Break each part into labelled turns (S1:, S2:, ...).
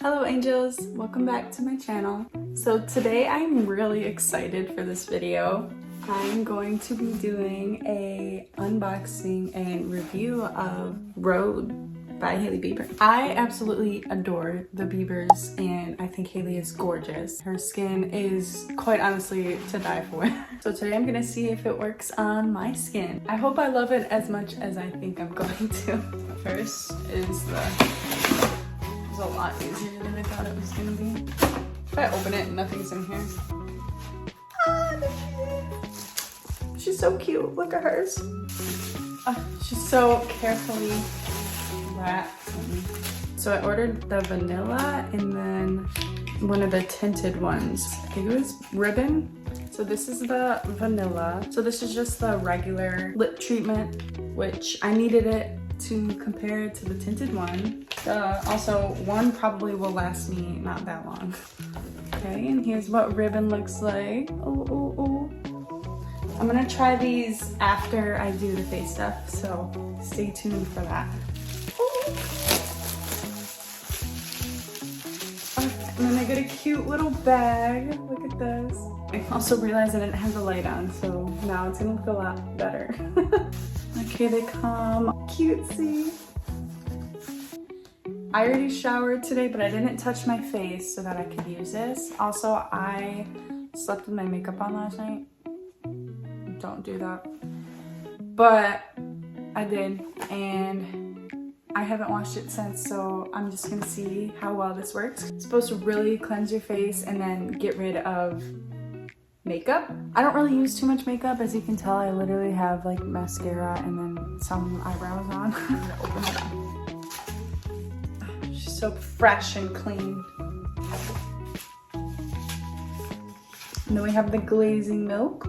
S1: Hello angels, welcome back to my channel. So today I'm really excited for this video. I'm going to be doing a unboxing and review of Rhode by Hailey Bieber. I absolutely adore the Biebers and I think Hailey is gorgeous. Her skin is quite honestly to die for. So today I'm gonna see if it works on my skin. I hope I love it as much as I think I'm going to. First is a lot easier than I thought it was gonna be. If I open it and nothing's in here. She's so cute. Look at hers. She's so carefully wrapped. So I ordered the vanilla and then one of the tinted ones. I think it was ribbon. So this is the vanilla. So this is just the regular lip treatment, which I needed it to compare it to the tinted one. Also, one probably will last me not that long. Okay, and here's what ribbon looks like. Oh. I'm gonna try these after I do the face stuff, so stay tuned for that. Okay, and then I get a cute little bag. Look at this. I also realized I didn't have the light on, so now it's gonna feel a lot better. Okay, they come cutesy. I already showered today, but I didn't touch my face so that I could use this. Also, I slept with my makeup on last night. Don't do that. But I did, and I haven't washed it since, so I'm just gonna see how well this works. It's supposed to really cleanse your face and then get rid of makeup. I don't really use too much makeup. As you can tell, I literally have like mascara and then some eyebrows on. I'm gonna open it up. She's so fresh and clean. And then we have the glazing milk.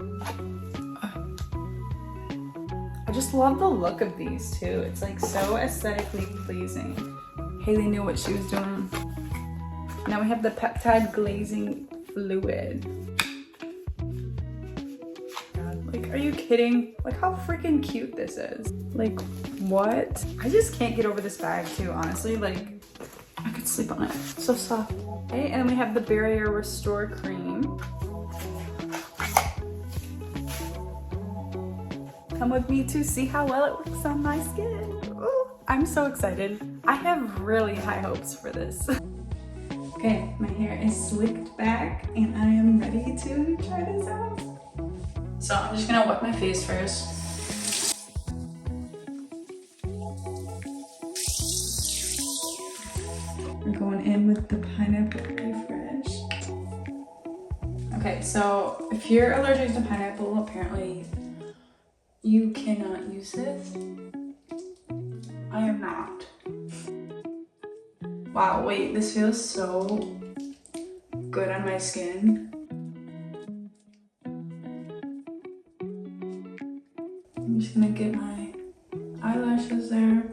S1: I just love the look of these too. It's like so aesthetically pleasing. Hailey knew what she was doing. Now we have the peptide glazing fluid. Like, are you kidding? Like, how freaking cute this is. Like, what? I just can't get over this bag too, honestly. Like, I could sleep on it. It's so soft. Okay, and then we have the Barrier Restore Cream. Come with me to see how well it works on my skin. Ooh, I'm so excited. I have really high hopes for this. Okay, my hair is slicked back and I am ready to try this out. So I'm just gonna wet my face first. We're going in with the Pineapple Refresh. Okay, so if you're allergic to pineapple, apparently you cannot use this. I am not. Wow, wait, this feels so good on my skin. I'm just gonna get my eyelashes there.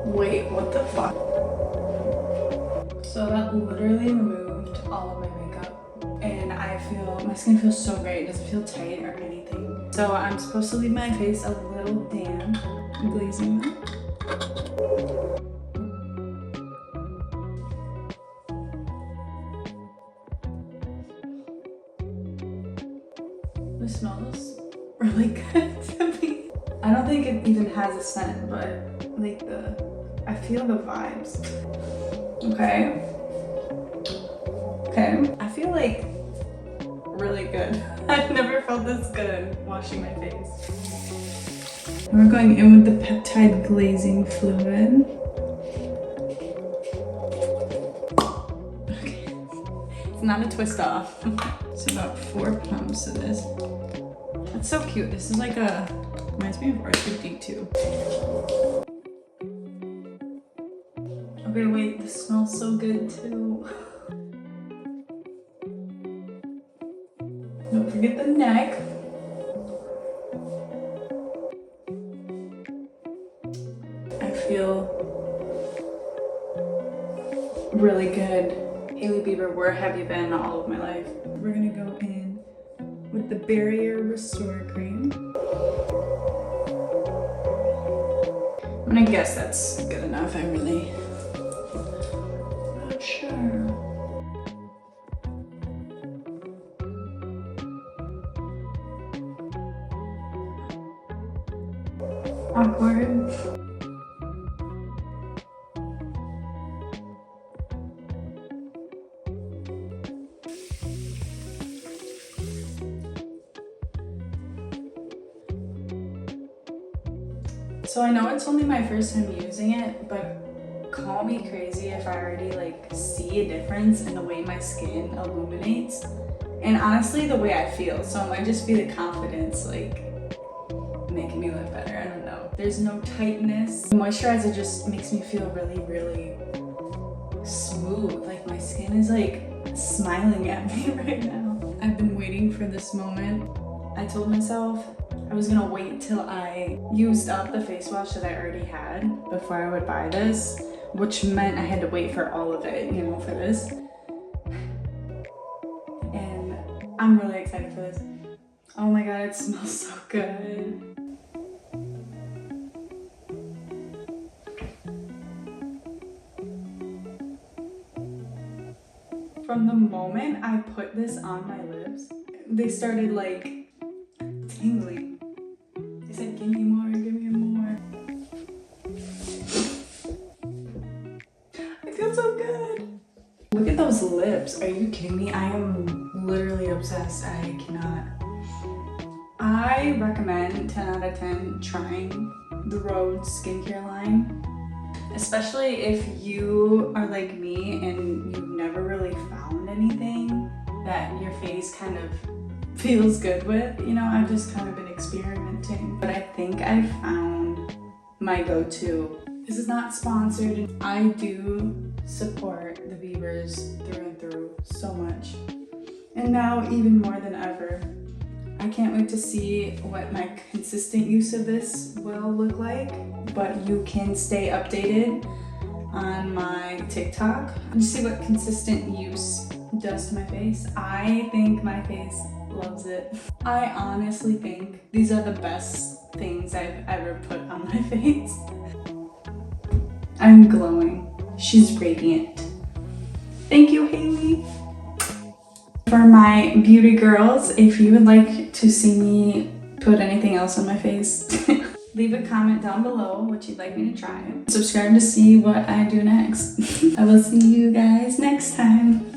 S1: Wait, what the fuck? So that literally removed all of my makeup and my skin feels so great. It doesn't feel tight or anything. So I'm supposed to leave my face a little damp. I'm glazing them. This smells really good to me. I don't think it even has a scent, but like I feel the vibes. Okay. I feel like really good. I've never felt this good washing my face. We're going in with the peptide glazing fluid. Okay. It's not a twist off. It's about 4 pumps of this. That's so cute. This is like reminds me of R2D2. Okay, wait, this smells so good too. Don't forget the neck. I feel really good. Hailey Bieber, where have you been all of my life? We're gonna go in with the Barrier Restore Cream. I'm gonna guess that's good enough. I really not sure. Awkward. So I know it's only my first time using it, but call me crazy if I already like see a difference in the way my skin illuminates. And honestly, the way I feel. So it might just be the confidence like making me look better. I don't know. There's no tightness. The moisturizer just makes me feel really, really smooth. Like my skin is like smiling at me right now. I've been waiting for this moment. I told myself I was gonna wait till I used up the face wash that I already had before I would buy this, which meant I had to wait for all of it, you know, for this. And I'm really excited for this. Oh my god, it smells so good. From the moment I put this on my lips, they started like tingling. They said, give me more, give me more. I feel so good. Look at those lips. Are you kidding me? I am literally obsessed. I cannot. I recommend 10 out of 10 trying the Rhode skincare line. Especially if you are like me and you've never really found anything that your face kind of feels good with. You know, I've just kind of been experimenting, but I think I found my go-to. This is not sponsored. I do support the Biebers through and through so much. And now even more than ever. I can't wait to see what my consistent use of this will look like, but you can stay updated on my TikTok and see what consistent use does to my face. I think my face loves it. I honestly think these are the best things I've ever put on my face. I'm glowing. She's radiant. Thank you, Hailey. For my beauty girls, if you would like to see me put anything else on my face, leave a comment down below what you'd like me to try. Subscribe to see what I do next. I will see you guys next time.